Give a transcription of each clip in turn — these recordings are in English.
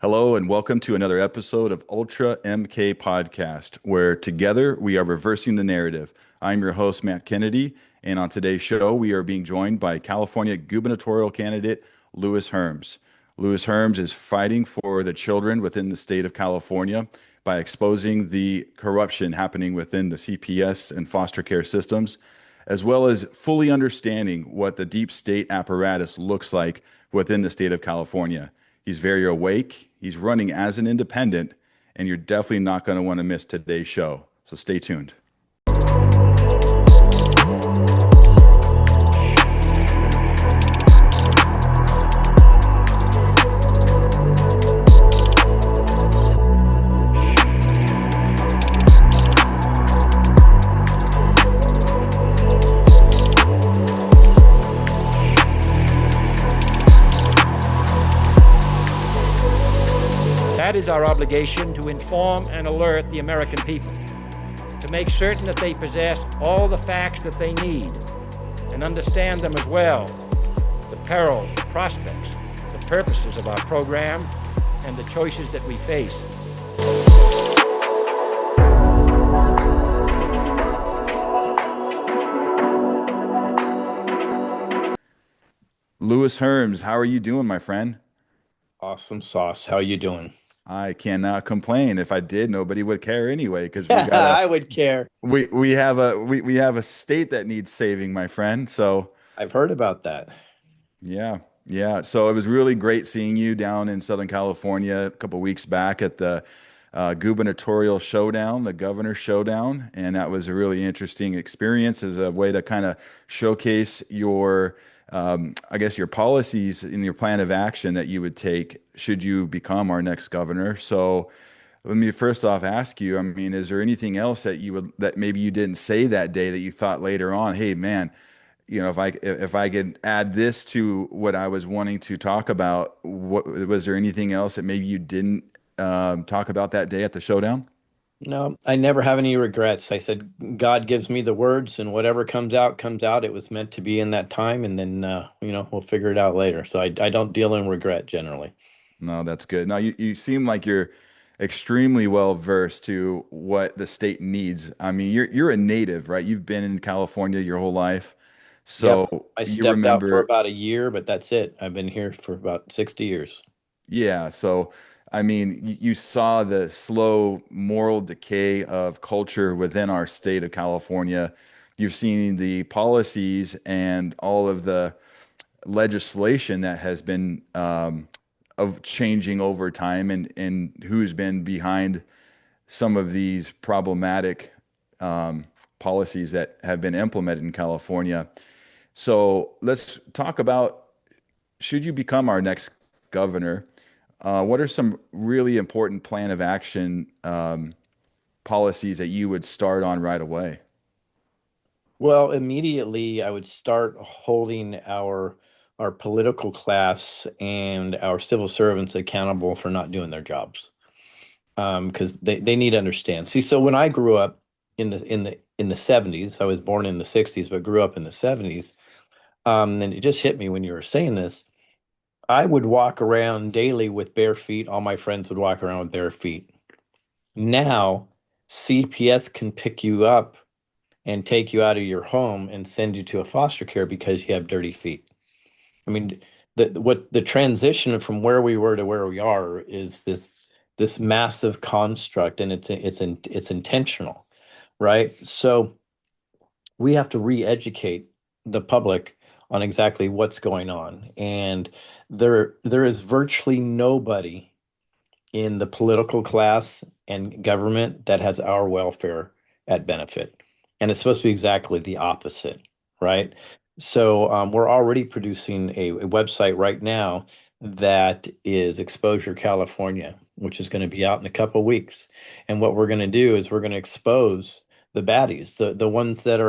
Hello and welcome to another episode of Ultra MK Podcast, where together we are reversing the narrative. I'm your host, Matt Kennedy, and on today's show, we are being joined by California gubernatorial candidate Louis Herms. Louis Herms is fighting for the children within the state of California by exposing the corruption happening within the CPS and foster care systems, as well as fully understanding what the deep state apparatus looks like within the state of California. He's very awake. He's running as an independent, and you're definitely not going to want to miss today's show. So stay tuned. That is our obligation, to inform and alert the American people, to make certain that they possess all the facts that they need and understand them as well, the perils, the prospects, the purposes of our program, and the choices that we face. Louis Herms, how are you doing, my friend? Awesome sauce. How you doing? I cannot complain. If I did, nobody would care anyway, because we Yeah, got I would care. we have a state that needs saving, my friend. So I've heard about that. yeah, yeah. So it was really great seeing you down in Southern California a couple weeks back at the gubernatorial showdown, the governor showdown, and that was a really interesting experience as a way to kind of showcase your, I guess, your policies and your plan of action that you would take should you become our next governor. So let me first off ask you, I mean, is there anything else that that maybe you didn't say that day that you thought later on, hey man, if I could add this to what I was wanting to talk about, what was there anything else that maybe you didn't talk about that day at the showdown? No, I never have any regrets. I said, God gives me the words, and whatever comes out, comes out. It was meant to be in that time, and then, we'll figure it out later. So I don't deal in regret generally. No, that's good. Now you seem like you're extremely well versed to what the state needs. I mean, you're a native, right? You've been in California your whole life. Yep. So I you stepped out for remember, about a year, but that's it. I've been here for about 60 years. yeah. So, I mean, you saw the slow moral decay of culture within our state of California. You've seen the policies and all of the legislation that has been of changing over time, and who's been behind some of these problematic policies that have been implemented in California. So let's talk about, should you become our next governor, what are some really important plan of action policies that you would start on right away? Well, immediately I would start holding our political class and our civil servants accountable for not doing their jobs. Because they need to understand. See, so when I grew up in the 70s, I was born in the 60s, but grew up in the 70s. And it just hit me when you were saying this. I would walk around daily with bare feet. All my friends would walk around with bare feet. Now, CPS can pick you up and take you out of your home and send you to a foster care because you have dirty feet. I mean, the transition from where we were to where we are is this massive construct, and it's intentional, right? So we have to re-educate the public on exactly what's going on, and there is virtually nobody in the political class and government that has our welfare at benefit. And it's supposed to be exactly the opposite, right? So we're already producing a website right now that is Exposure California, which is going to be out in a couple of weeks. And what we're going to do is we're going to expose the baddies, the ones that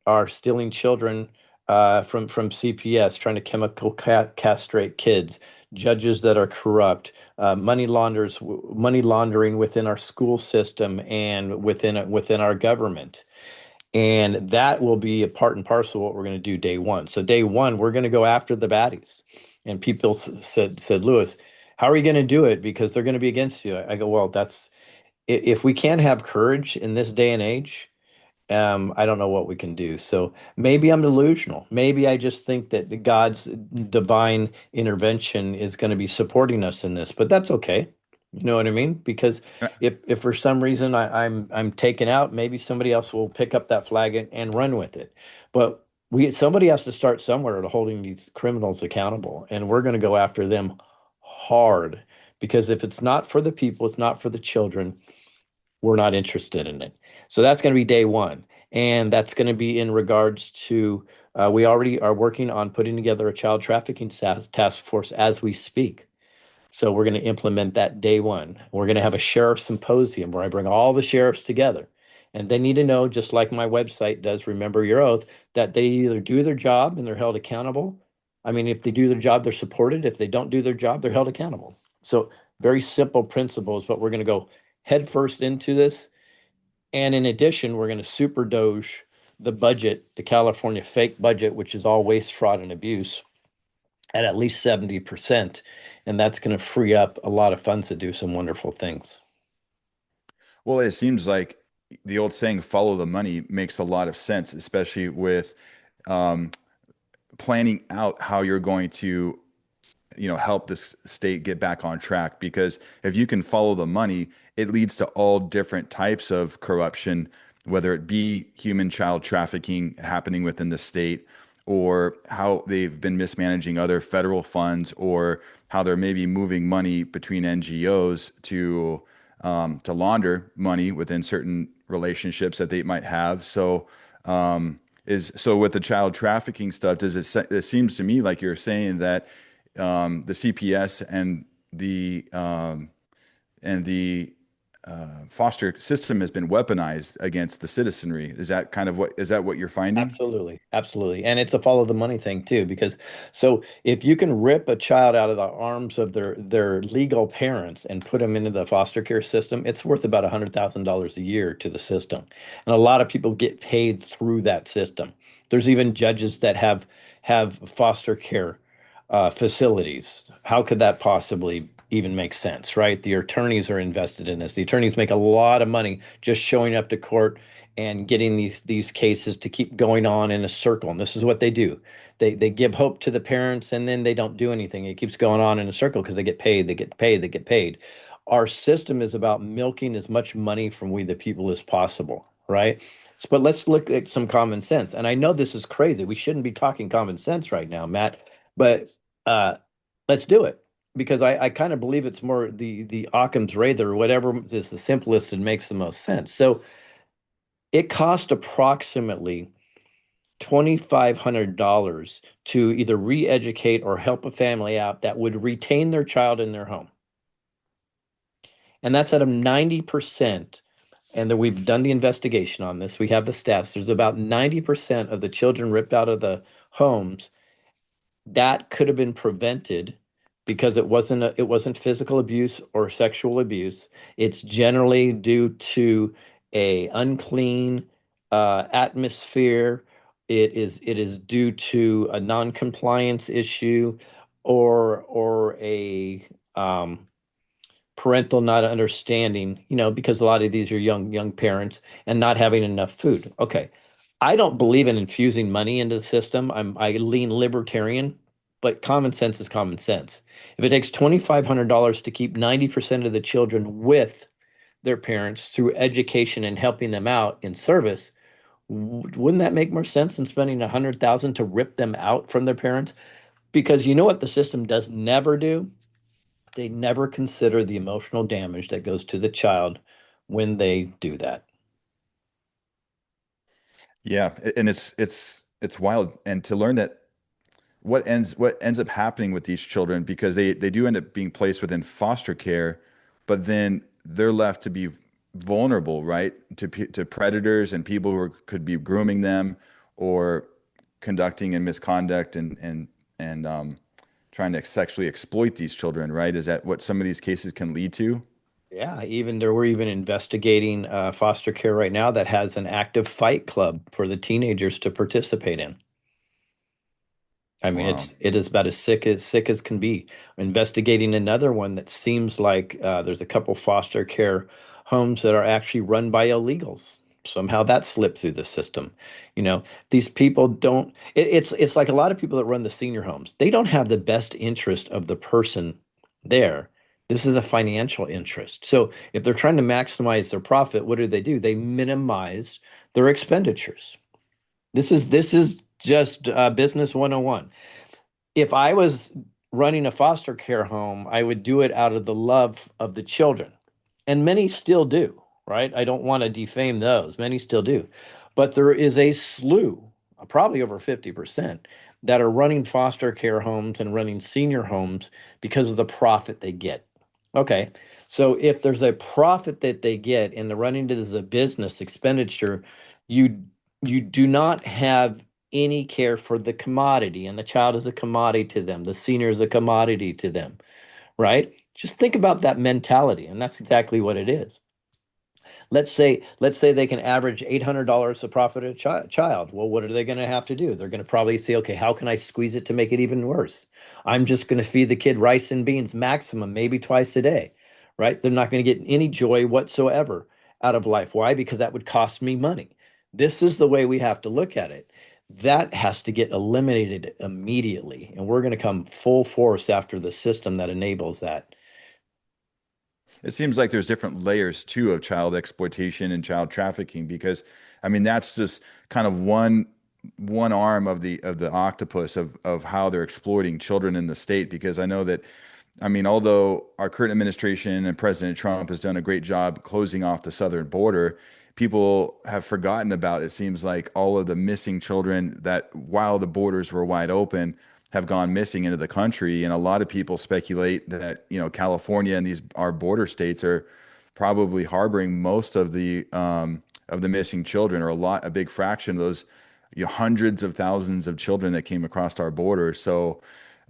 are stealing children from CPS, trying to chemical castrate kids, judges that are corrupt, money laundering within our school system and within our government. And that will be a part and parcel of what we're going to do day one. So day one, we're going to go after the baddies. And people said, Lewis, how are you going to do it? Because they're going to be against you. I go, well, if we can't have courage in this day and age, I don't know what we can do. So maybe I'm delusional. Maybe I just think that God's divine intervention is going to be supporting us in this, but that's okay. You know what I mean? Because if for some reason I'm taken out, maybe somebody else will pick up that flag and run with it. But somebody has to start somewhere to holding these criminals accountable, and we're going to go after them hard because if it's not for the people, it's not for the children, we're not interested in it. So that's going to be day one. And that's going to be in regards to, we already are working on putting together a child trafficking task force as we speak. So we're going to implement that day one. We're going to have a sheriff symposium where I bring all the sheriffs together. And they need to know, just like my website does, Remember Your Oath, that they either do their job and they're held accountable. I mean, if they do their job, they're supported. If they don't do their job, they're held accountable. So very simple principles, but we're going to go headfirst into this. And in addition, we're going to super doge the budget, the California fake budget, which is all waste, fraud, and abuse, at least 70%. And that's going to free up a lot of funds to do some wonderful things. Well, it seems like the old saying, follow the money, makes a lot of sense, especially with um, planning out how you're going to help this state get back on track. Because if you can follow the money, it leads to all different types of corruption, whether it be human child trafficking happening within the state, or how they've been mismanaging other federal funds, or how they're maybe moving money between NGOs to launder money within certain relationships that they might have. So with the child trafficking stuff, it seems to me like you're saying that the CPS and the foster system has been weaponized against the citizenry. Is that what you're finding? Absolutely. Absolutely. And it's a follow the money thing too, because so if you can rip a child out of the arms of their legal parents and put them into the foster care system, it's worth about $100,000 a year to the system. And a lot of people get paid through that system. There's even judges that have foster care facilities. How could that possibly even make sense, right? The attorneys are invested in this. The attorneys make a lot of money just showing up to court and getting these cases to keep going on in a circle. And this is what they do. They give hope to the parents and then they don't do anything. It keeps going on in a circle because they get paid, they get paid, they get paid. Our system is about milking as much money from we the people as possible, right? But let's look at some common sense. And I know this is crazy. We shouldn't be talking common sense right now, Matt, but uh, let's do it because I kind of believe it's more the Occam's razor, or whatever is the simplest and makes the most sense. So it cost approximately $2,500 to either re-educate or help a family out that would retain their child in their home. And that's at a 90%. And that we've done the investigation on this. We have the stats. There's about 90% of the children ripped out of the homes that could have been prevented because it wasn't physical abuse or sexual abuse. It's generally due to a unclean atmosphere. It is due to a non-compliance issue or a parental not understanding, because a lot of these are young parents and not having enough food. Okay. I don't believe in infusing money into the system. I lean libertarian, but common sense is common sense. If it takes $2,500 to keep 90% of the children with their parents through education and helping them out in service, wouldn't that make more sense than spending 100,000 to rip them out from their parents? Because you know what the system does never do? They never consider the emotional damage that goes to the child when they do that. Yeah, and it's wild, and to learn that what ends up happening with these children, because they do end up being placed within foster care, but then they're left to be vulnerable, right, to predators and people could be grooming them or conducting in misconduct and trying to sexually exploit these children, right? Is that what some of these cases can lead to? Yeah, we're even investigating foster care right now that has an active fight club for the teenagers to participate in. I mean, Wow. it is about as sick as can be. Investigating another one that seems like there's a couple foster care homes that are actually run by illegals. Somehow that slipped through the system. You know, these people don't. It's like a lot of people that run the senior homes. They don't have the best interest of the person there. This is a financial interest. So if they're trying to maximize their profit, what do? They minimize their expenditures. This is just business 101. If I was running a foster care home, I would do it out of the love of the children. And many still do, right? I don't want to defame those. Many still do. But there is a slew, probably over 50%, that are running foster care homes and running senior homes because of the profit they get. Okay. So if there's a profit that they get and they're running it as a business expenditure, you you do not have any care for the commodity, and the child is a commodity to them. The senior is a commodity to them, right? Just think about that mentality, and that's exactly what it is. Let's say they can average $800 a profit a child. Well, what are they going to have to do? They're going to probably say, okay, how can I squeeze it to make it even worse? I'm just going to feed the kid rice and beans maximum, maybe twice a day, right? They're not going to get any joy whatsoever out of life. Why? Because that would cost me money. This is the way we have to look at it. That has to get eliminated immediately, and we're going to come full force after the system that enables that. It seems like there's different layers too of child exploitation and child trafficking because I mean that's just kind of one arm of the octopus of how they're exploiting children in the state because I know that I mean although our current administration and President Trump has done a great job closing off the southern border, people have forgotten about it seems like all of the missing children that while the borders were wide open have gone missing into the country. And a lot of people speculate that, you know, California and these our border states are probably harboring most of the missing children, or a big fraction of those, you know, hundreds of thousands of children that came across our border. So,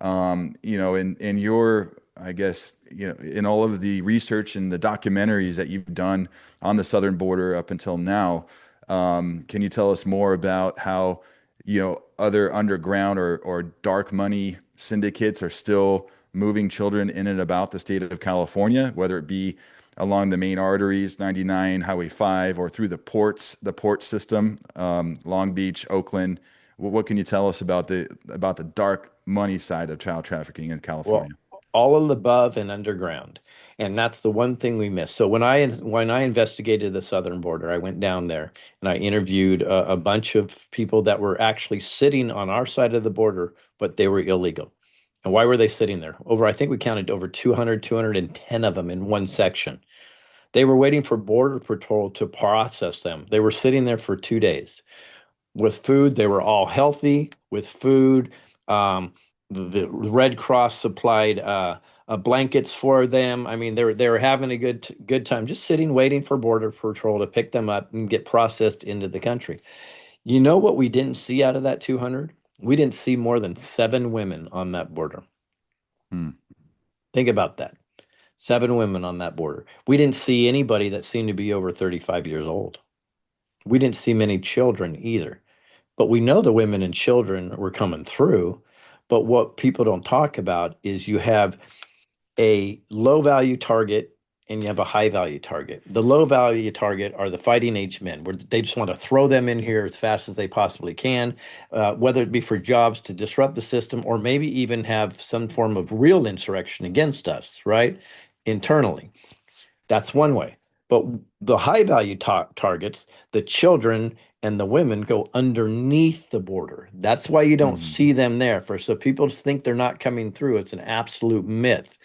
you know, in your, I guess, you know, in all of the research and the documentaries that you've done on the southern border up until now, can you tell us more about how, you know, other underground or dark money syndicates are still moving children in and about the state of California, whether it be along the main arteries, 99, Highway 5, or through the ports, the port system, Long Beach, Oakland. What can you tell us about the dark money side of child trafficking in Well, California? all of the above and underground. And that's the one thing we miss. So when I investigated the southern border, I went down there and I interviewed a bunch of people that were actually sitting on our side of the border, but they were illegal. And why were they sitting there? I think we counted over 200, 210 of them in one section. They were waiting for Border Patrol to process them. They were sitting there for 2 days with food. They were all healthy with food. Um, the Red Cross supplied blankets for them. I mean, they were having a good time, just sitting waiting for Border Patrol to pick them up and get processed into the country. You know what we didn't see out of that 200? We didn't see more than 7 women on that border. Hmm. Think about that. 7 women on that border. We didn't see anybody that seemed to be over 35 years old. We didn't see many children either. But we know the women and children were coming through. But what people don't talk about is you have a low value target and you have a high value target. The low value target are the fighting age men, where they just want to throw them in here as fast as they possibly can, whether it be for jobs to disrupt the system or maybe even have some form of real insurrection against us, right? Internally. That's one way. But the high value targets, the children and the women go underneath the border. That's why you don't Mhm. see them there. So people think they're not coming through. It's an absolute myth.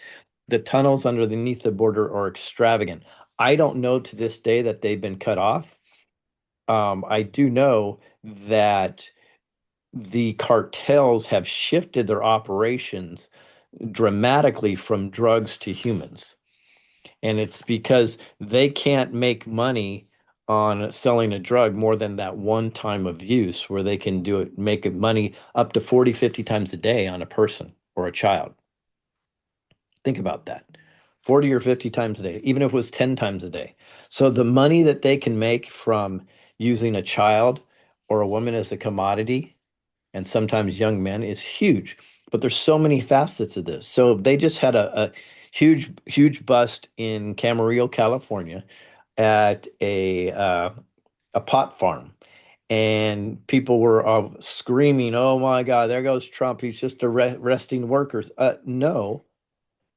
The tunnels underneath the border are extravagant. I don't know to this day that they've been cut off. I do know that the cartels have shifted their operations dramatically from drugs to humans. And it's because they can't make money on selling a drug more than that one time of use where they can do it, make it money up to 40, 50 times a day on a person or a child. Think about that. 40 or 50 times a day, even if it was 10 times a day. So the money that they can make from using a child or a woman as a commodity and sometimes young men is huge. But there's so many facets of this. So they just had a huge, huge bust in Camarillo, California, at a pot farm, and people were screaming, "Oh my God, there goes Trump! He's just arresting workers." No,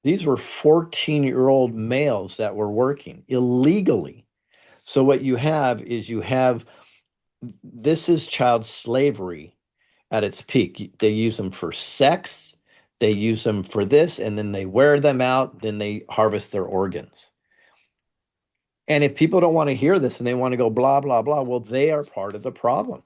these were 14-year-old males that were working illegally. So what you have is this is child slavery at its peak. They use them for sex, they use them for this, and then they wear them out, then they harvest their organs. And if people don't want to hear this and they want to go blah, blah, blah, well, they are part of the problem.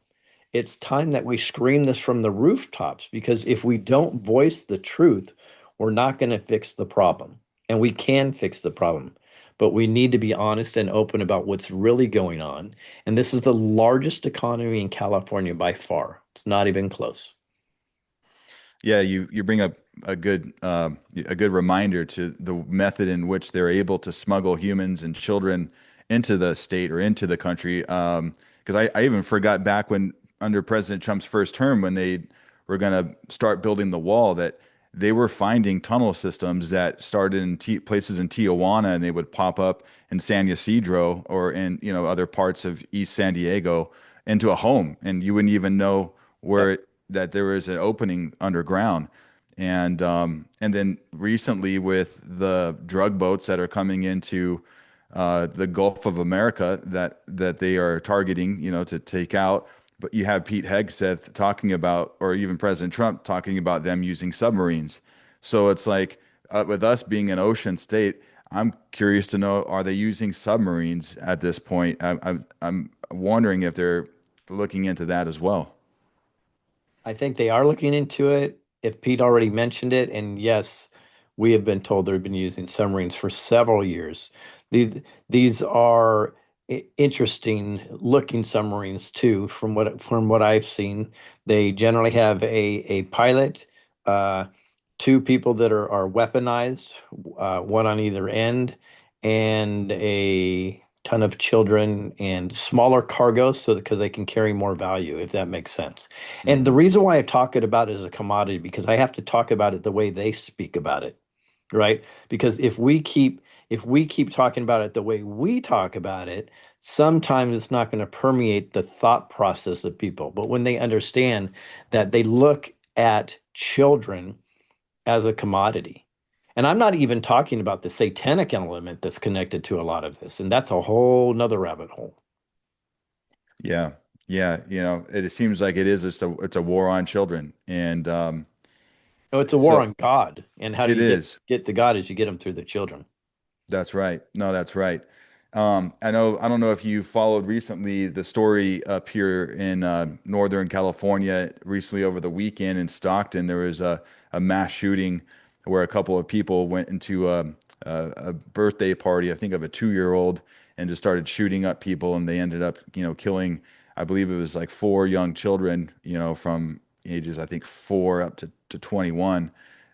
It's time that we scream this from the rooftops, because if we don't voice the truth, we're not going to fix the problem. And we can fix the problem, but we need to be honest and open about what's really going on. And this is the largest economy in California by far. It's not even close. Yeah, you bring up a good reminder to the method in which they're able to smuggle humans and children into the state or into the country. Because I even forgot back when under President Trump's first term, when they were going to start building the wall, that they were finding tunnel systems that started in places in Tijuana, and they would pop up in San Ysidro or in other parts of East San Diego into a home, and you wouldn't even know Yep. where that there was an opening underground. And then recently with the drug boats that are coming into the Gulf of America that they are targeting, to take out. But you have Pete Hegseth talking about, or even President Trump talking about them using submarines. So it's like with us being an ocean state, I'm curious to know, are they using submarines at this point? I'm wondering if they're looking into that as well. I think they are looking into it. If Pete already mentioned it, and yes, we have been told they've been using submarines for several years. These are interesting looking submarines too, from what I've seen. They generally have a pilot, uh, two people that are weaponized, one on either end, and a ton of children and smaller cargos, so because they can carry more value, if that makes sense. And the Hmm. reason why I talk it about it as a commodity, because I have to talk about it the way they speak about it, right? Because if we keep talking about it the way we talk about it, sometimes it's not going to permeate the thought process of people. But when they understand that, they look at children as a commodity. And I'm not even talking about the satanic element that's connected to a lot of this. And that's a whole nother rabbit hole. Yeah, yeah, it seems like it is just it's a war on children, and No, it's a war so on God. And how do it you get is. get the God is you get them through the children. That's right. No, that's right. I don't know if you followed recently the story up here in Northern California recently over the weekend in Stockton. There was a mass shooting where a couple of people went into a birthday party, I think of a 2-year-old, and just started shooting up people, and they ended up, killing, I believe it was like four young children, from ages, I think 4 up to 21.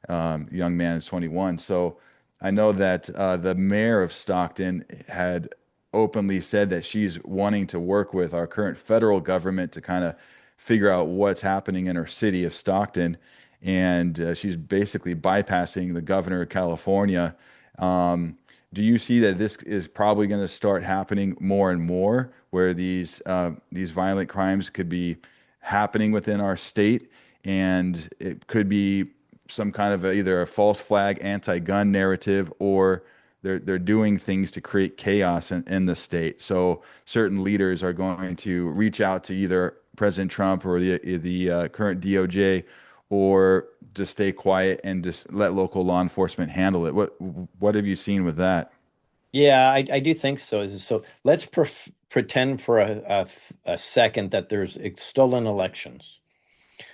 Young man is 21. So I know that the mayor of Stockton had openly said that she's wanting to work with our current federal government to kind of figure out what's happening in her city of Stockton. And she's basically bypassing the governor of California. Um, do you see that this is probably going to start happening more and more, where these violent crimes could be happening within our state, and it could be some kind of either a false flag anti-gun narrative, or they're doing things to create chaos in the state. So certain leaders are going to reach out to either President Trump or the current DOJ, or just stay quiet and just let local law enforcement handle it. What have you seen with that? Yeah, I do think so. So let's pretend for a second that there's stolen elections.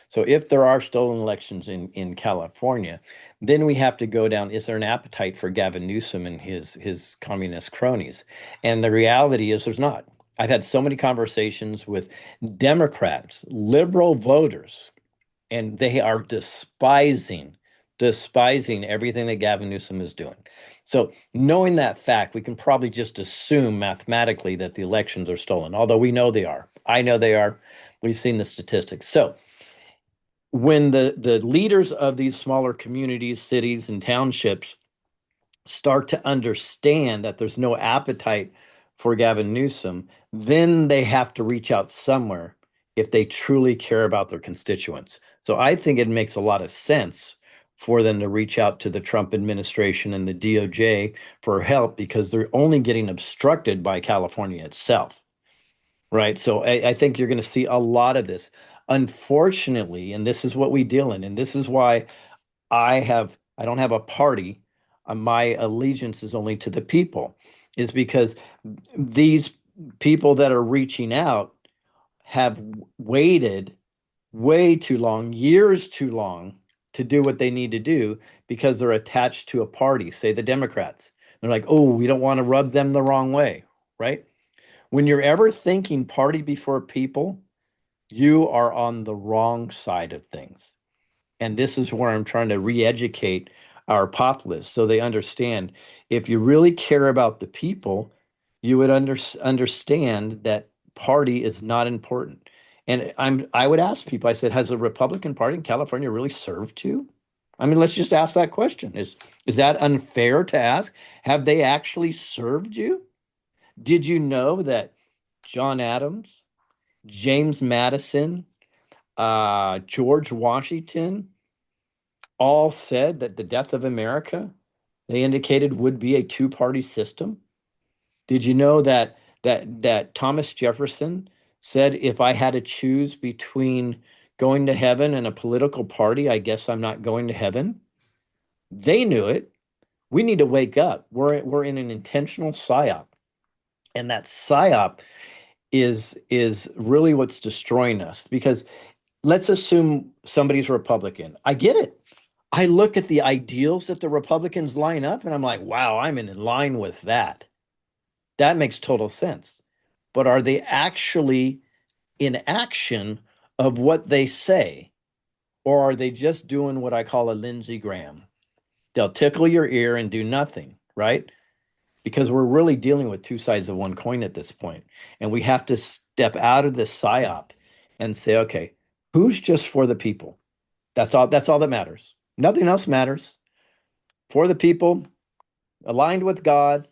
So if there are stolen elections in California, then we have to go down. Is there an appetite for Gavin Newsom and his communist cronies? And the reality is there's not. I've had so many conversations with Democrats, liberal voters, and they are despising everything that Gavin Newsom is doing. So, knowing that fact, we can probably just assume mathematically that the elections are stolen, although we know they are. I know they are. We've seen the statistics. So, when the leaders of these smaller communities, cities, and townships start to understand that there's no appetite for Gavin Newsom, then they have to reach out somewhere if they truly care about their constituents. So I think it makes a lot of sense for them to reach out to the Trump administration and the DOJ for help because they're only getting obstructed by California itself. Right. So I think you're going to see a lot of this. Unfortunately, and this is what we deal in, and this is why I don't have a party. My allegiance is only to the people, is because these people that are reaching out have waited way too long, years too long to do what they need to do because they're attached to a party, say the Democrats. They're like, oh, we don't want to rub them the wrong way, right? When you're ever thinking party before people, you are on the wrong side of things. And this is where I'm trying to re-educate our populace so they understand if you really care about the people, you would understand that party is not important. And I would ask people, I said, has the Republican Party in California really served you? I mean, let's just ask that question. Is that unfair to ask? Have they actually served you? Did you know that John Adams, James Madison, George Washington all said that the death of America, they indicated, would be a two-party system? Did you know that Thomas Jefferson said, if I had to choose between going to heaven and a political party, I guess I'm not going to heaven? They knew it. We need to wake up. We're in an intentional psyop, and that psyop is really what's destroying us. Because let's assume somebody's Republican. I get it. I look at the ideals that the Republicans line up, and I'm like, wow, I'm in line with that. That makes total sense. But are they actually in action of what they say? Or are they just doing what I call a Lindsey Graham? They'll tickle your ear and do nothing, right? Because we're really dealing with two sides of one coin at this point. And we have to step out of this psyop and say, okay, who's just for the people? That's all that matters. Nothing else matters. For the people, aligned with God,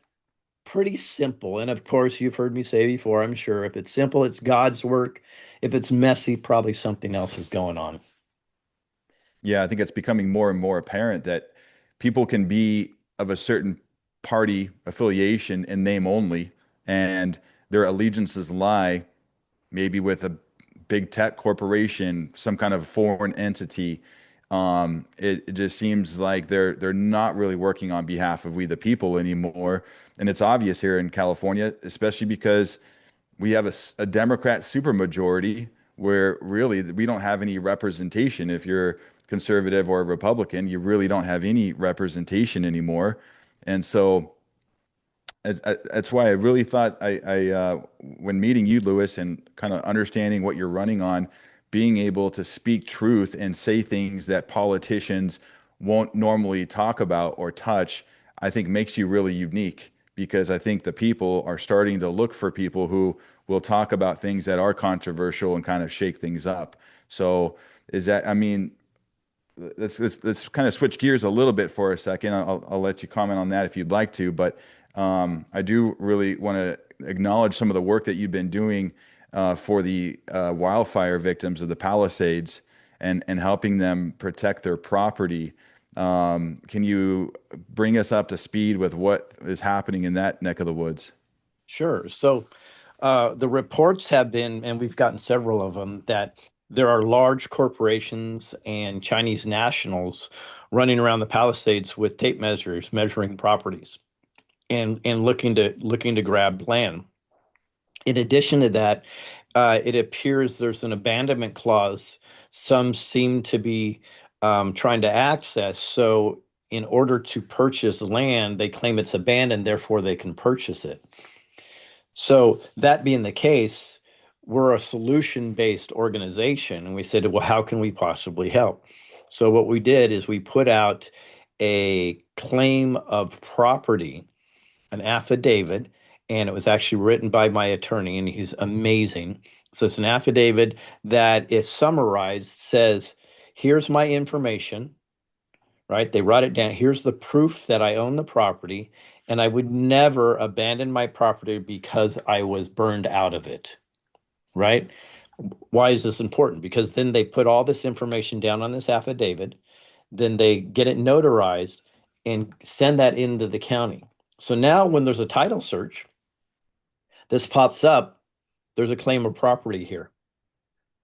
pretty simple. And of course, you've heard me say before, I'm sure, if it's simple, it's God's work. If it's messy, probably something else is going on. Yeah, I think it's becoming more and more apparent that people can be of a certain party affiliation in name only, and their allegiances lie maybe with a big tech corporation, some kind of foreign entity. It just seems like they're not really working on behalf of we the people anymore, and it's obvious here in California, especially because we have a Democrat supermajority where really we don't have any representation. If you're conservative or Republican, you really don't have any representation anymore, and so. That's why I really thought when meeting you, Lewis, and kind of understanding what you're running on, being able to speak truth and say things that politicians won't normally talk about or touch, I think makes you really unique because I think the people are starting to look for people who will talk about things that are controversial and kind of shake things up. So is that, I mean, let's kind of switch gears a little bit for a second. I'll let you comment on that if you'd like to, but I do really want to acknowledge some of the work that you've been doing for the wildfire victims of the Palisades and helping them protect their property. Can you bring us up to speed with what is happening in that neck of the woods? Sure. So the reports have been, and we've gotten several of them, that there are large corporations and Chinese nationals running around the Palisades with tape measures measuring properties and looking to grab land. In addition to that, it appears there's an abandonment clause some seem to be trying to access. So in order to purchase land, they claim it's abandoned, therefore they can purchase it. So that being the case, we're a solution-based organization, and we said, well, how can we possibly help? So what we did is we put out a claim of property, an affidavit, and it was actually written by my attorney, and he's amazing. So it's an affidavit that, if summarized, says Here's my information, right? They write it down. Here's the proof that I own the property, and I would never abandon my property because I was burned out of it, right? Why is this important? Because then they put all this information down on this affidavit, then they get it notarized and send that into the county. So now when there's a title search, this pops up, there's a claim of property here,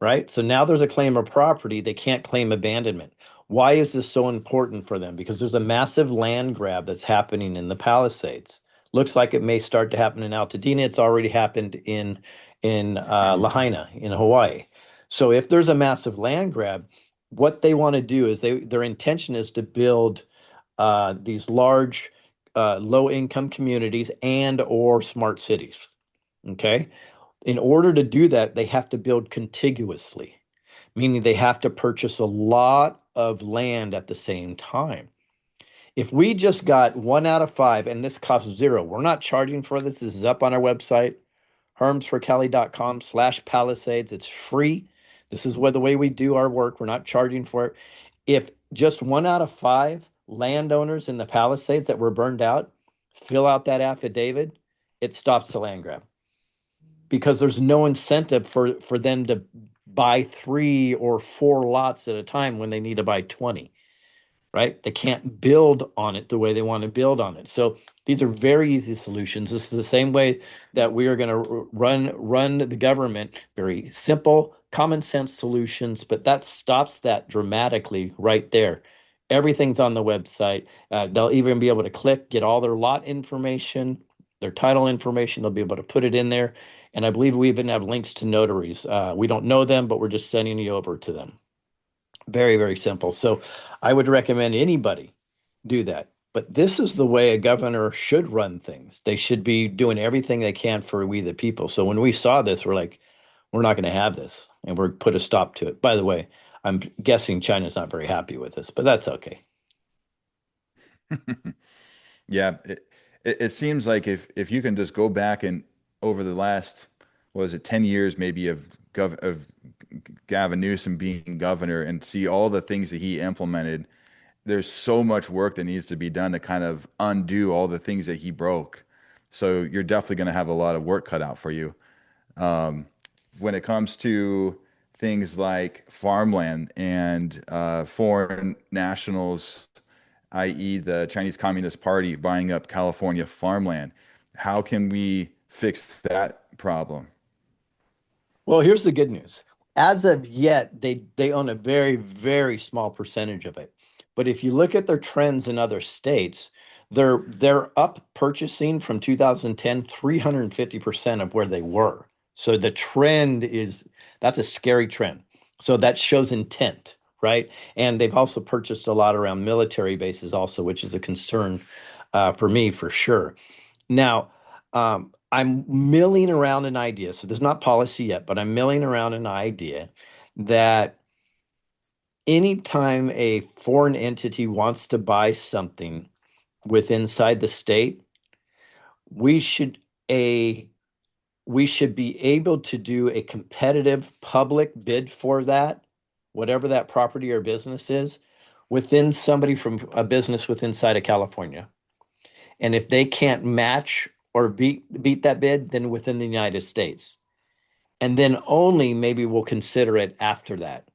right? So now there's a claim of property. They can't claim abandonment. Why is this so important for them? Because there's a massive land grab that's happening in the Palisades. Looks like it may start to happen in Altadena. It's already happened in Lahaina in Hawaii. So if there's a massive land grab, what they want to do is their intention is to build these large low income communities and or smart cities. Okay. In order to do that, they have to build contiguously, meaning they have to purchase a lot of land at the same time. If we just got 1 out of 5, and this costs zero, we're not charging for this. This is up on our website, hermsforkelly.com/palisades. It's free. This is the way we do our work. We're not charging for it. If just 1 out of 5 landowners in the Palisades that were burned out fill out that affidavit, it stops the land grab because there's no incentive for them to buy 3 or 4 lots at a time when they need to buy 20, right? They can't build on it the way they want to build on it. So these are very easy solutions. This is the same way that we are going to run the government, very simple, common sense solutions, but that stops that dramatically right there. Everything's on the website. They'll even be able to get all their lot information, their title information. They'll be able to put it in there. And I believe we even have links to notaries. We don't know them, but we're just sending you over to them. Very, very simple. So I would recommend anybody do that. But this is the way a governor should run things. They should be doing everything they can for we the people. So when we saw this, we're like, we're not going to have this. And we're put a stop to it. By the way, I'm guessing China's not very happy with this, but that's okay. Yeah, it seems like if you can just go back and over the last, what was it, 10 years maybe of Gavin Newsom being governor and see all the things that he implemented, there's so much work that needs to be done to kind of undo all the things that he broke. So you're definitely going to have a lot of work cut out for you. Um, when it comes to things like farmland and foreign nationals, i.e., the Chinese Communist Party buying up California farmland, how can we fix that problem? Well, here's the good news. As of yet, they own a very, very small percentage of it. But if you look at their trends in other states, they're up purchasing from 2010, 350% of where they were. So the trend is that's a scary trend. So that shows intent, right? And they've also purchased a lot around military bases also, which is a concern for me for sure. Now, I'm milling around an idea. So there's not policy yet, but I'm milling around an idea that anytime a foreign entity wants to buy something with inside the state, we should a we should be able to do a competitive public bid for that, whatever that property or business is, within somebody from a business within inside of California. And if they can't match or beat that bid, then within the United States. And then only maybe we'll consider it after that.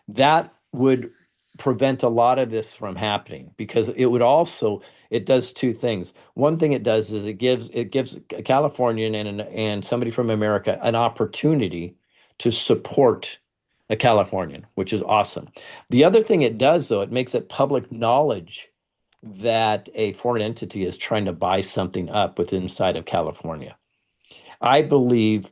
That would prevent a lot of this from happening because it does 2 things. One thing it does is it gives a Californian and somebody from America an opportunity to support a Californian, which is awesome. The other thing it does, though, it makes it public knowledge that a foreign entity is trying to buy something up within inside of California. I believe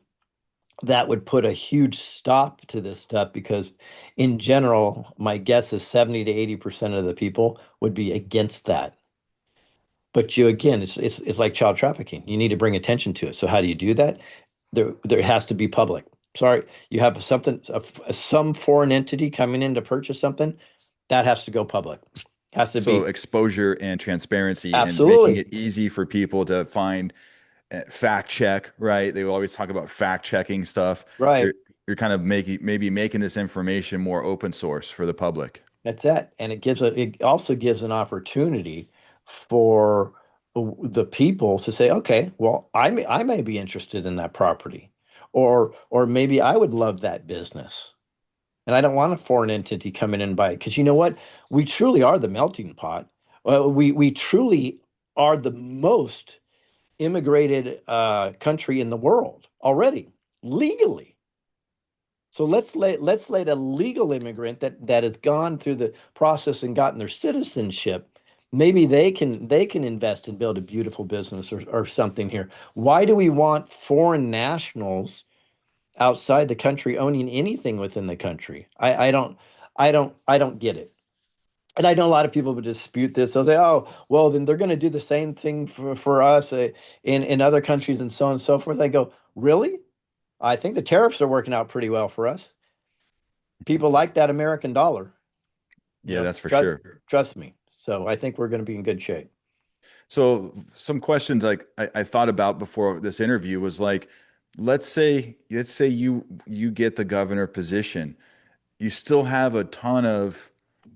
that would put a huge stop to this stuff because in general, my guess is 70 to 80% of the people would be against that. But again, it's like child trafficking. You need to bring attention to it. So how do you do that? There has to be public. Sorry, you have some foreign entity coming in to purchase something, that has to go public. Has to So be exposure and transparency and making absolutely it easy for people to find fact check, right? They will always talk about fact checking stuff. right. you're kind of making this information more open source for the public. That's it. And it also gives an opportunity for the people to say, okay, well, I may be interested in that property, or maybe I would love that business. And I don't want a foreign entity come in and buy it because you know what? We truly are the melting pot. We truly are the most immigrated country in the world already, legally. So let's let a legal immigrant that has gone through the process and gotten their citizenship, maybe they can invest and build a beautiful business or something here. Why do we want foreign nationals outside the country owning anything within the country? I don't get it. And I know a lot of people would dispute this. They'll say, "Oh, well, then they're going to do the same thing for us in other countries and so on and so forth." I go, "Really? I think the tariffs are working out pretty well for us. People like that American dollar. You Yeah, know, that's for trust sure. trust me." So I think we're going to be in good shape. So some questions like I thought about before this interview was like, let's say you get the governor position. You still have a ton of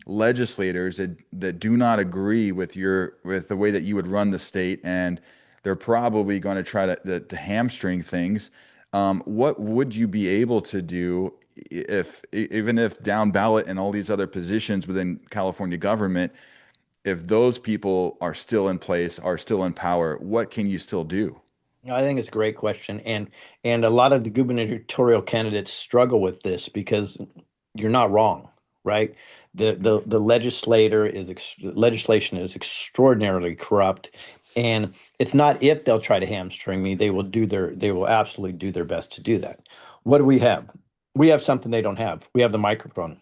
legislators that do not agree with the way that you would run the state, and they're probably going to try to hamstring things. What would you be able to do if even if down ballot and all these other positions within California government, if those people are still in place, are still in power, what can you still do? I think it's a great question, and a lot of the gubernatorial candidates struggle with this because you're not wrong, right? The legislation is extraordinarily corrupt, and it's not if they'll try to hamstring me, they will absolutely do their best to do that. What do we have? We have something they don't have. We have the microphone.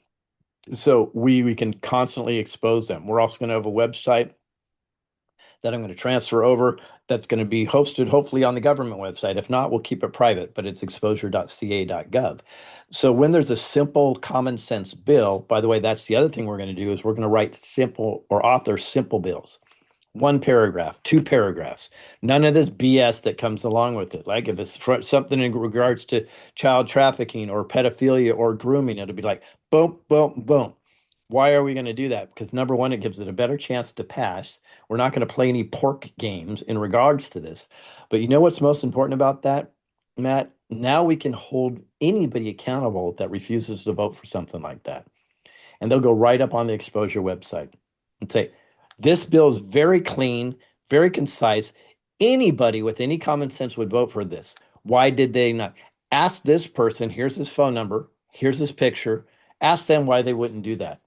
So we can constantly expose them. We're also going to have a website that I'm going to transfer over that's going to be hosted hopefully on the government website. If not, we'll keep it private, but it's exposure.ca.gov. So when there's a simple common sense bill, by the way, that's the other thing we're going to do is we're going to write simple or author simple bills. One paragraph, two paragraphs, none of this BS that comes along with it. Like if it's something in regards to child trafficking or pedophilia or grooming, it'll be like boom, boom, boom. Why are we going to do that? Because number one, it gives it a better chance to pass. We're not going to play any pork games in regards to this. But you know what's most important about that, Matt? Now we can hold anybody accountable that refuses to vote for something like that. And they'll go right up on the exposure website and say, this bill is very clean, very concise. Anybody with any common sense would vote for this. Why did they not? Ask this person, here's his phone number, here's his picture. Ask them why they wouldn't do that.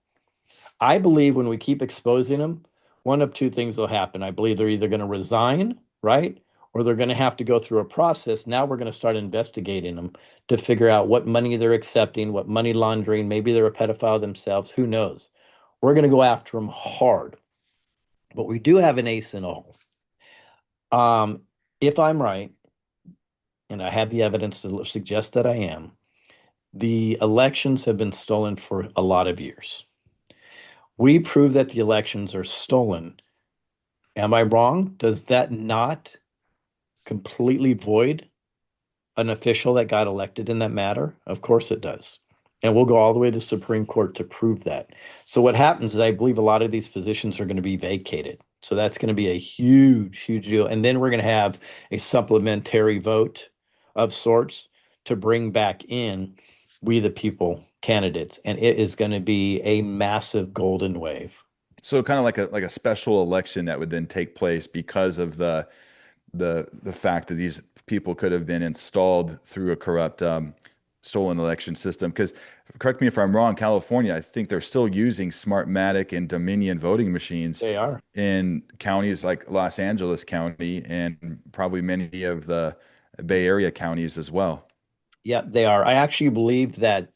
I believe when we keep exposing them, one of two things will happen. I believe they're either going to resign, right? Or they're going to have to go through a process. Now we're going to start investigating them to figure out what money they're accepting, what money laundering. Maybe they're a pedophile themselves. Who knows? We're going to go after them hard. But we do have an ace in a hole. If I'm right, and I have the evidence to suggest that I am, the elections have been stolen for a lot of years. We prove that the elections are stolen. Am I wrong? Does that not completely void an official that got elected in that matter? Of course it does. And we'll go all the way to the Supreme Court to prove that. So what happens is I believe a lot of these positions are going to be vacated. So that's going to be a huge, huge deal. And then we're going to have a supplementary vote of sorts to bring back in we the people candidates. And it is going to be a massive golden wave. So kind of like a special election that would then take place because of the fact that these people could have been installed through a corrupt stolen election system. Because correct me if I'm wrong, California, I think they're still using Smartmatic and Dominion voting machines They are. in counties like Los Angeles County and probably many of the Bay Area counties as well. Yeah, they are. I actually believe that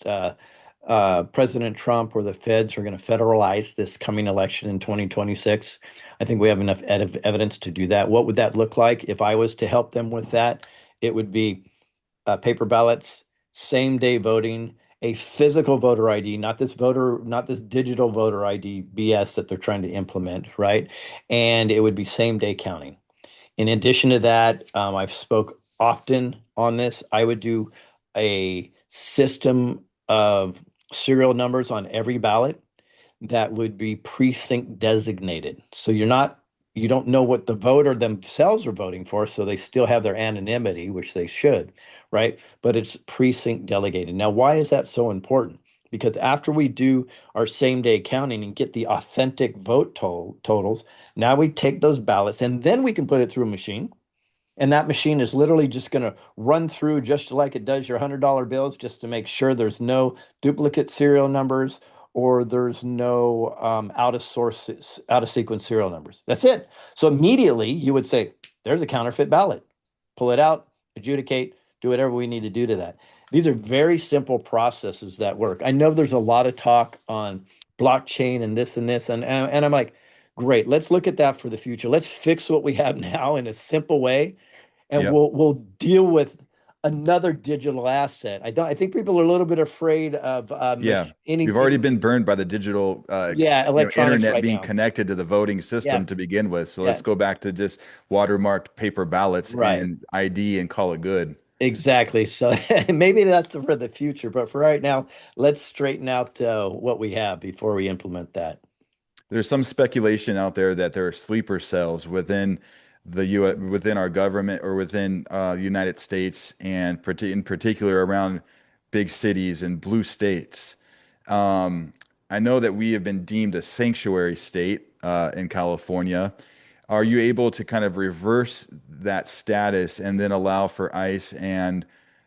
President Trump or the feds are going to federalize this coming election in 2026. I think we have enough evidence to do that. What would that look like if I was to help them with that? It would be paper ballots, same day voting, a physical voter ID, not this digital voter ID BS that they're trying to implement, right? And it would be same day counting. In addition to that, I've spoke often on this. I would do a system of serial numbers on every ballot that would be precinct designated. So you don't know what the voter themselves are voting for, so they still have their anonymity, which they should, right? But it's precinct delegated. Now, why is that so important? Because after we do our same day counting and get the authentic totals, now we take those ballots and then we can put it through a machine, and that machine is literally just going to run through just like it does your $100 bills, just to make sure there's no duplicate serial numbers or there's no out of sequence serial numbers. That's it. So immediately you would say, there's a counterfeit ballot. Pull it out, adjudicate, do whatever we need to do to that. These are very simple processes that work. I know there's a lot of talk on blockchain and this, and I'm like, great, let's look at that for the future. Let's fix what we have now in a simple way, and Yep. we'll deal with another digital asset. I think people are a little bit afraid of Yeah. We've already any been burned by the digital, yeah, electronics internet right being now. connected to the voting Yeah, system to begin with. So yeah, let's go back to just watermarked paper ballots right. and ID and call it good. Exactly. So maybe that's for the future, but for right now, let's straighten out what we have before we implement that. There's some speculation out there that there are sleeper cells within the U within our government or within the United States and in particular around big cities and blue states. Um, I know that we have been deemed a sanctuary state in California. Are you able to kind of reverse that status and then allow for ICE and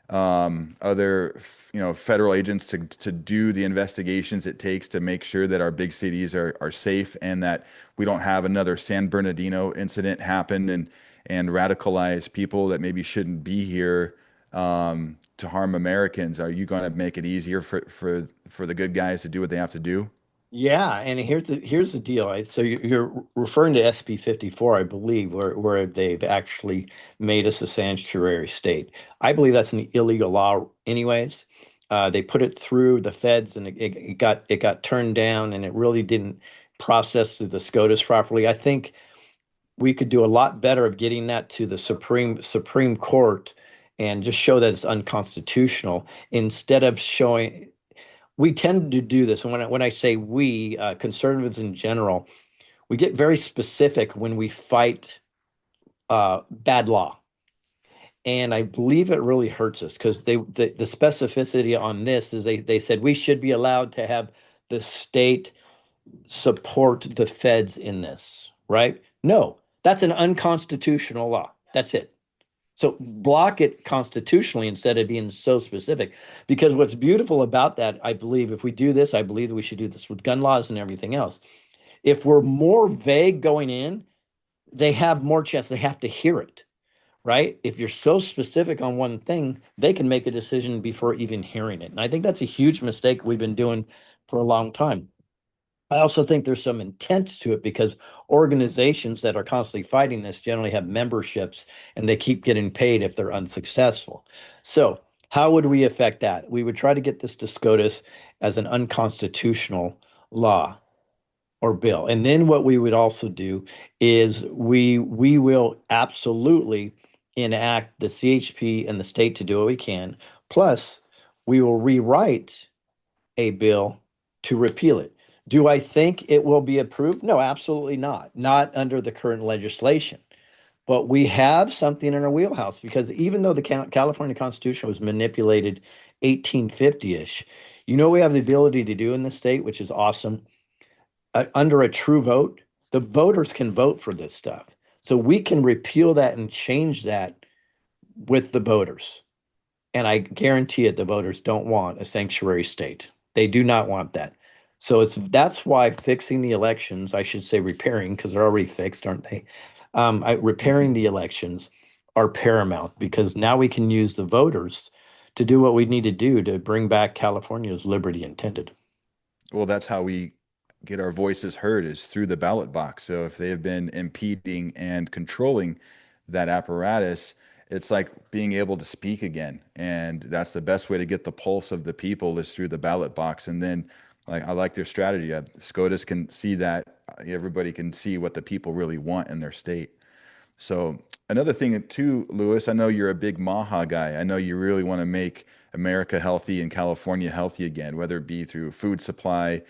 other, federal agents to do the investigations it takes to make sure that our big cities are safe and that we don't have another San Bernardino incident happen and radicalize people that maybe shouldn't be here to harm Americans? Are you going to make it easier for the good guys to do what they have to do? Yeah, and here's the deal. So you're referring to SB 54, I believe, where they've actually made us a sanctuary state. I believe that's an illegal law, anyways. They put it through the feds, and it got turned down, and it really didn't process through the SCOTUS properly. I think we could do a lot better of getting that to the Supreme Court and just show that it's unconstitutional instead of showing. We tend to do this, and when I say we, conservatives in general, we get very specific when we fight bad law, and I believe it really hurts us because the specificity on this is they said we should be allowed to have the state support the feds in this, right? No, that's an unconstitutional law. That's it. So block it constitutionally instead of being so specific. Because what's beautiful about that, I believe, if we do this, I believe that we should do this with gun laws and everything else. If we're more vague going in, they have more chance. They have to hear it, right? If you're so specific on one thing, they can make a decision before even hearing it. And I think that's a huge mistake we've been doing for a long time. I also think there's some intent to it because organizations that are constantly fighting this generally have memberships and they keep getting paid if they're unsuccessful. So, how would we affect that? We would try to get this to SCOTUS as an unconstitutional law or bill. And then what we would also do is we will absolutely enact the CHP and the state to do what we can. Plus, we will rewrite a bill to repeal it. Do I think it will be approved? No, absolutely not. Not under the current legislation. But we have something in our wheelhouse because even though the California Constitution was manipulated 1850-ish, we have the ability to do in the state, which is awesome. Under a true vote, the voters can vote for this stuff. So we can repeal that and change that with the voters. And I guarantee it, the voters don't want a sanctuary state. They do not want that. So that's why fixing the elections, I should say repairing, because they're already fixed, aren't they? Repairing the elections are paramount because now we can use the voters to do what we need to do to bring back California's liberty intended. Well, that's how we get our voices heard is through the ballot box. So if they have been impeding and controlling that apparatus, it's like being able to speak again. And that's the best way to get the pulse of the people is through the ballot box. And then like I like their strategy. SCOTUS can see that everybody can see what the people really want in their state. So another thing too, Lewis, I know you're a big Maha guy. I know you really want to make America healthy and California healthy again, whether it be through food supply,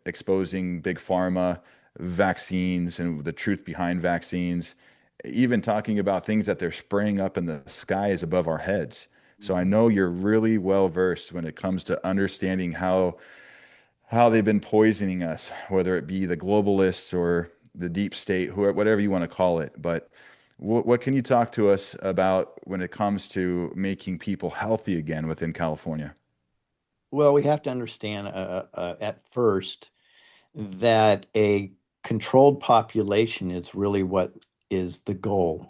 exposing big pharma, vaccines, and the truth behind vaccines, even talking about things that they're spraying up in the skies above our heads. So I know you're really well versed when it comes to understanding how they've been poisoning us, whether it be the globalists or the deep state, whoever, whatever you want to call it. But what can you talk to us about when it comes to making people healthy again within California? Well, we have to understand at first that a controlled population is really what is the goal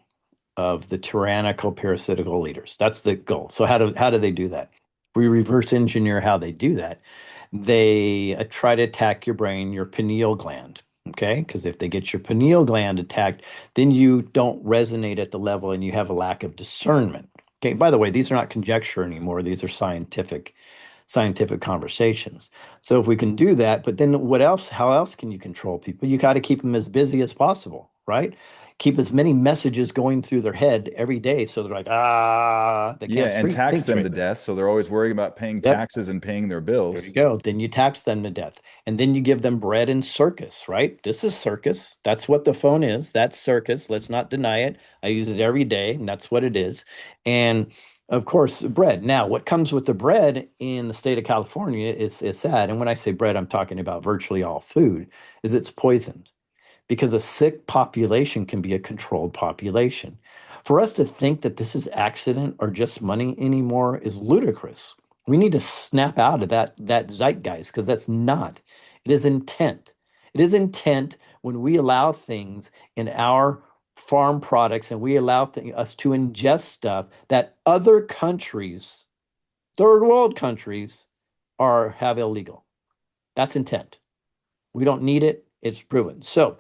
of the tyrannical parasitical leaders. That's the goal. So how do they do that? We reverse engineer how they do that. They try to attack your brain, your pineal gland. Okay, because if they get your pineal gland attacked, then you don't resonate at the level and you have a lack of discernment. Okay, by the way, these are not conjecture anymore. These are scientific conversations. So if we can do that, but then what else? How else can you control people? You got to keep them as busy as possible, right? Keep as many messages going through their head every day so they're like, they Yeah, can't and tax think them to straight. death. So they're always worrying about paying Yep. taxes and paying their There you bills. go. Then you tax them to death. And then you give them bread and circus, right? This is circus. That's what the phone is. That's circus. Let's not deny it. I use it every day, and that's what it is. And of course, bread. Now, what comes with the bread in the state of California is sad. And when I say bread, I'm talking about virtually all food, is it's poisoned because a sick population can be a controlled population. For us to think that this is accident or just money anymore is ludicrous. We need to snap out of that zeitgeist because that's not. It is intent. It is intent when we allow things in our farm products and we allow us to ingest stuff that other countries, third world countries, are have illegal. That's intent. We don't need it. It's proven. So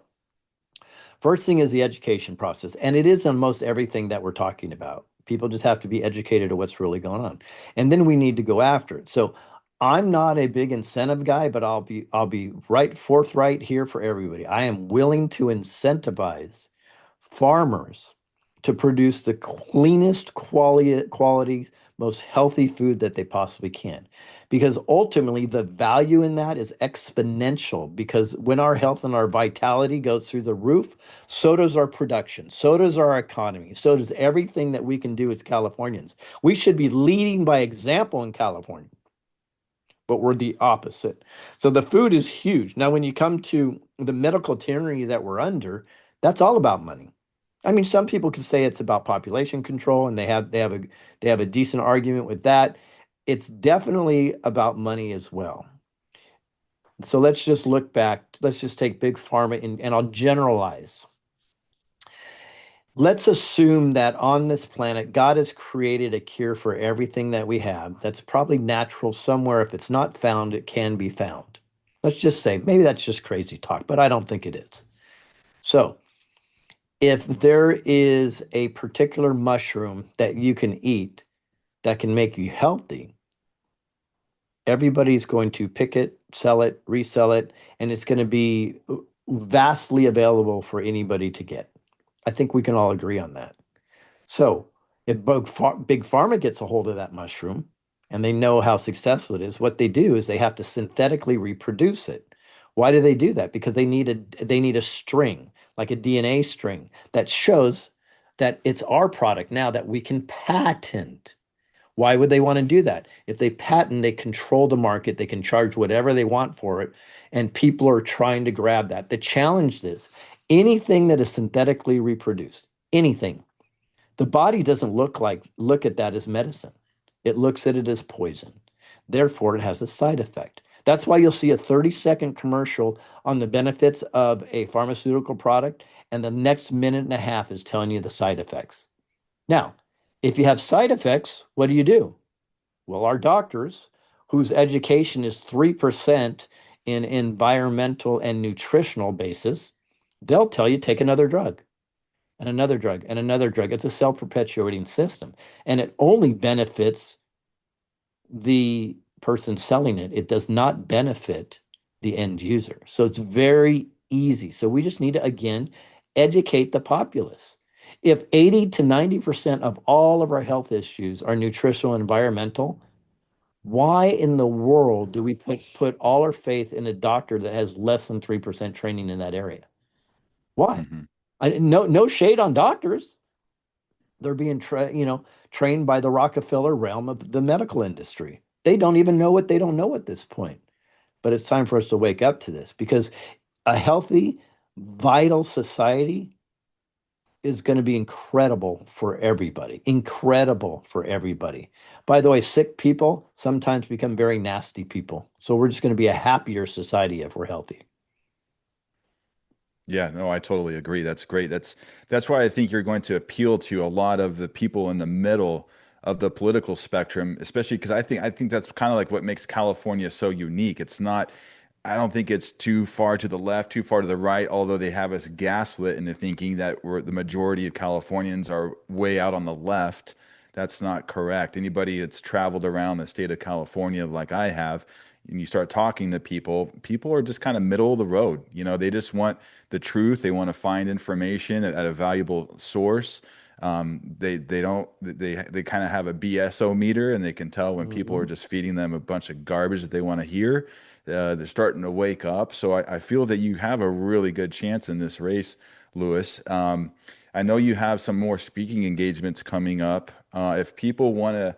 first thing is the education process, and it is on most everything that we're talking about. People just have to be educated of what's really going on. And then we need to go after it. So I'm not a big incentive guy, but I'll be right forthright here for everybody. I am willing to incentivize farmers to produce the cleanest quality, most healthy food that they possibly can. Because ultimately, the value in that is exponential. Because when our health and our vitality goes through the roof, so does our production, so does our economy, so does everything that we can do as Californians. We should be leading by example in California, but we're the opposite. So the food is huge. Now, when you come to the medical tyranny that we're under, that's all about money. I mean, some people could say it's about population control, and they have a decent argument with that. It's definitely about money as well. So let's just look back. Let's just take big pharma and I'll generalize. Let's assume that on this planet, God has created a cure for everything that we have. That's probably natural somewhere. If it's not found, it can be found. Let's just say, maybe that's just crazy talk, but I don't think it is. So if there is a particular mushroom that you can eat that can make you healthy, everybody's going to pick it, sell it, resell it, and it's going to be vastly available for anybody to get. I think we can all agree on that. So if big pharma gets a hold of that mushroom and they know how successful it is, what they do is they have to synthetically reproduce it. Why do they do that? Because they need a string, like a DNA string, that shows that it's our product now that we can patent. Why would they want to do that? If they patent, they control the market, they can charge whatever they want for it, and people are trying to grab that. The challenge is anything that is synthetically reproduced, anything, the body doesn't look at that as medicine. It looks at it as poison. Therefore, it has a side effect. That's why you'll see a 30-second commercial on the benefits of a pharmaceutical product, and the next minute and a half is telling you the side effects. Now, if you have side effects, what do? Well, our doctors, whose education is 3% in environmental and nutritional basis, they'll tell you take another drug and another drug and another drug. It's a self-perpetuating system, and it only benefits the person selling it. It does not benefit the end user. So it's very easy. So we just need to, again, Educate the populace. If 80 to 90% of all of our health issues are nutritional and environmental, why in the world do we put all our faith in a doctor that has less than 3% training in that area? Why? Hmm. No shade on doctors. They're being trained by the Rockefeller realm of the medical industry. They don't even know what they don't know at this point. But it's time for us to wake up to this because a healthy, vital society is going to be incredible for everybody. Incredible for everybody. By the way, sick people sometimes become very nasty people. So we're just going to be a happier society if we're healthy. Yeah, no, I totally agree. That's great. That's why I think you're going to appeal to a lot of the people in the middle of the political spectrum, especially because I think that's kind of like what makes California so unique. It's not, I don't think it's too far to the left, too far to the right, although they have us gaslit into thinking that the majority of Californians are way out on the left. That's not correct. Anybody that's traveled around the state of California like I have, and you start talking to people, people are just kind of middle of the road. They just want the truth. They want to find information at a valuable source. They kind of have a BSO meter, and they can tell when people are Mhm. just feeding them a bunch of garbage that they want to hear. They're starting to wake up. So I feel that you have a really good chance in this race, Lewis. I know you have some more speaking engagements coming up. If people want to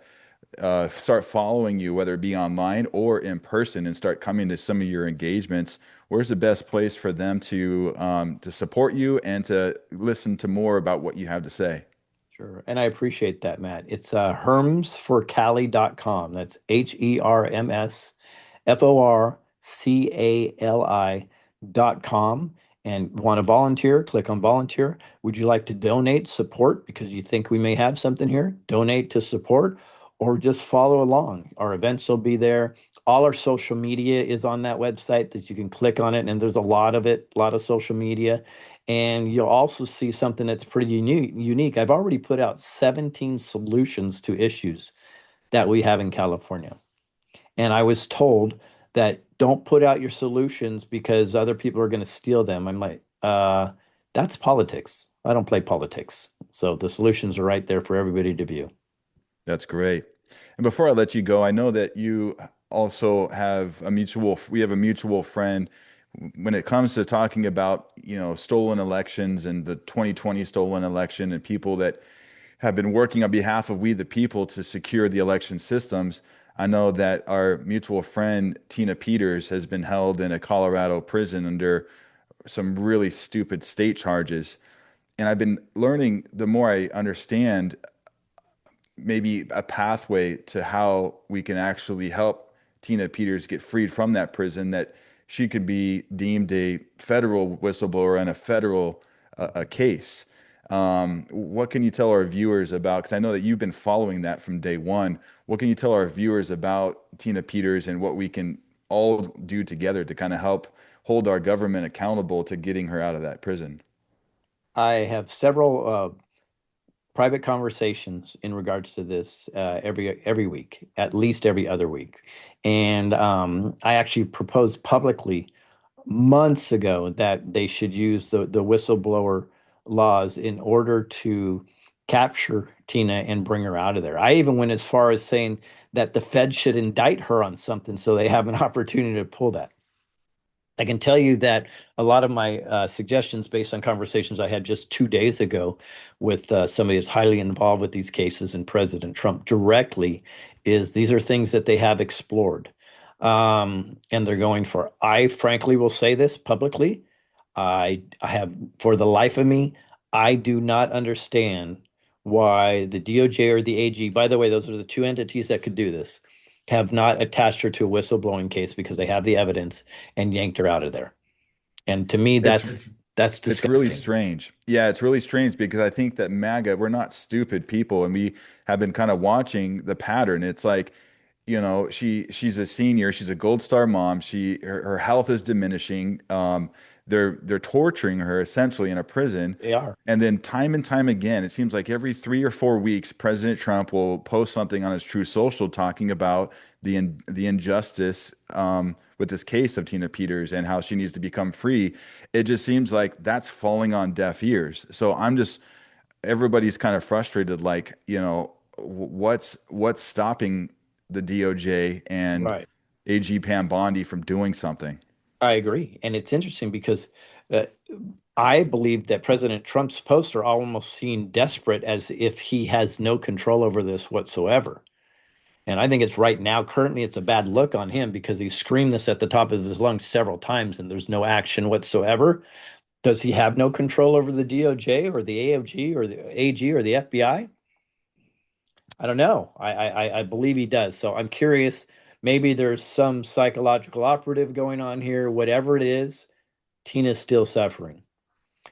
start following you, whether it be online or in person, and start coming to some of your engagements, where's the best place for them to support you and to listen to more about what you have to say? Sure. And I appreciate that, Matt. It's hermsforcali.com. That's HERMSFORCALI.com. And want to volunteer? Click on volunteer. Would you like to donate support because you think we may have something here? Donate to support or just follow along. Our events will be there. All our social media is on that website that you can click on it. And there's a lot of it, a lot of social media. And you'll also see something that's pretty unique. I've already put out 17 solutions to issues that we have in California. And I was told that don't put out your solutions because other people are going to steal them. I'm like, that's politics. I don't play politics. So the solutions are right there for everybody to view. That's great. And before I let you go, I know that you also have we have a mutual friend when it comes to talking about, stolen elections and the 2020 stolen election and people that have been working on behalf of we the people to secure the election systems. I know that our mutual friend Tina Peters has been held in a Colorado prison under some really stupid state charges. And I've been learning, the more I understand, maybe a pathway to how we can actually help Tina Peters get freed from that prison, that she could be deemed a federal whistleblower and a federal a case. What can you tell our viewers about? Because I know that you've been following that from day one. What can you tell our viewers about Tina Peters and what we can all do together to kind of help hold our government accountable to getting her out of that prison? I have several private conversations in regards to this every week, at least every other week. And I actually proposed publicly months ago that they should use the whistleblower laws in order to capture Tina and bring her out of there. I even went as far as saying that the Fed should indict her on something so they have an opportunity to pull that. I can tell you that a lot of my suggestions, based on conversations I had just 2 days ago with somebody who's highly involved with these cases and President Trump directly, is these are things that they have explored. And they're going for. I frankly will say this publicly. I have, for the life of me, I do not understand why the DOJ or the AG, by the way, those are the two entities that could do this, have not attached her to a whistleblowing case because they have the evidence and yanked her out of there. And to me, It's that's It's really disgusting. strange. Yeah, it's really strange because I think that MAGA, we're not stupid people, and we have been kind of watching the pattern. It's like, she's a senior, she's a Gold Star mom. Her health is diminishing. they're torturing her essentially in a prison. They are. And then time and time again, it seems like every 3 or 4 weeks, President Trump will post something on his True Social talking about the injustice with this case of Tina Peters and how she needs to become free. It just seems like that's falling on deaf ears. So I'm just everybody's kind of frustrated, like, what's stopping the DOJ and Right. AG Pam Bondi from doing something? I agree. And it's interesting because uh, I believe that President Trump's posts are almost seen desperate as if he has no control over this whatsoever. And I think it's right now, currently, it's a bad look on him because he screamed this at the top of his lungs several times and there's no action whatsoever. Does he have no control over the DOJ or the AOG or the AG or the FBI? I don't know. I believe he does. So I'm curious. Maybe there's some psychological operative going on here. Whatever it is, Tina's still suffering,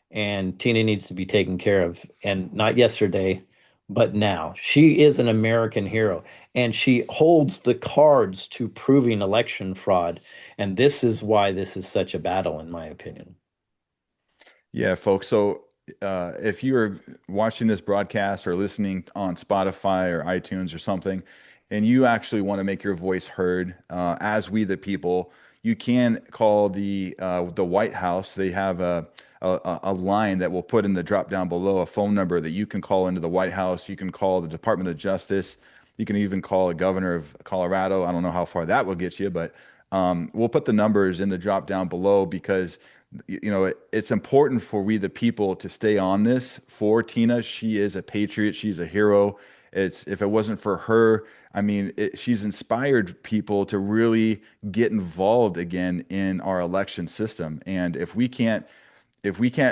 and Tina needs to be taken care of. And not yesterday, but now. She is an American hero, and she holds the cards to proving election fraud. And this is why this is such a battle, in my opinion. Yeah, folks. So if you are watching this broadcast or listening on Spotify or iTunes or something, and you actually want to make your voice heard, as we the people, you can call the White House. They have a line that we'll put in the drop down below, a phone number that you can call into the White House. You can call the Department of Justice. You can even call a governor of Colorado. I don't know how far that will get you, but we'll put the numbers in the drop down below because it's important for we the people to stay on this for Tina. She is a patriot. She's a hero. It's if it wasn't for her, I mean, she's inspired people to really get involved again in our election system. And if we can't,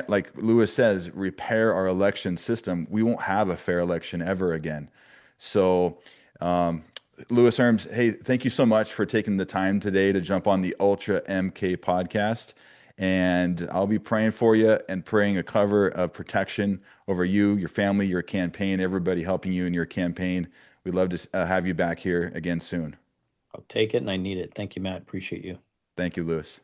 like Lewis says, repair our election system, we won't have a fair election ever again. So, um, Lewis Herms, hey, thank you so much for taking the time today to jump on the Ultra MK podcast. And I'll be praying for you and praying a cover of protection over you, your family, your campaign, everybody helping you in your campaign. We'd love to have you back here again soon. I'll take it and I need it. Thank you, Matt. Appreciate you. Thank you, Lewis.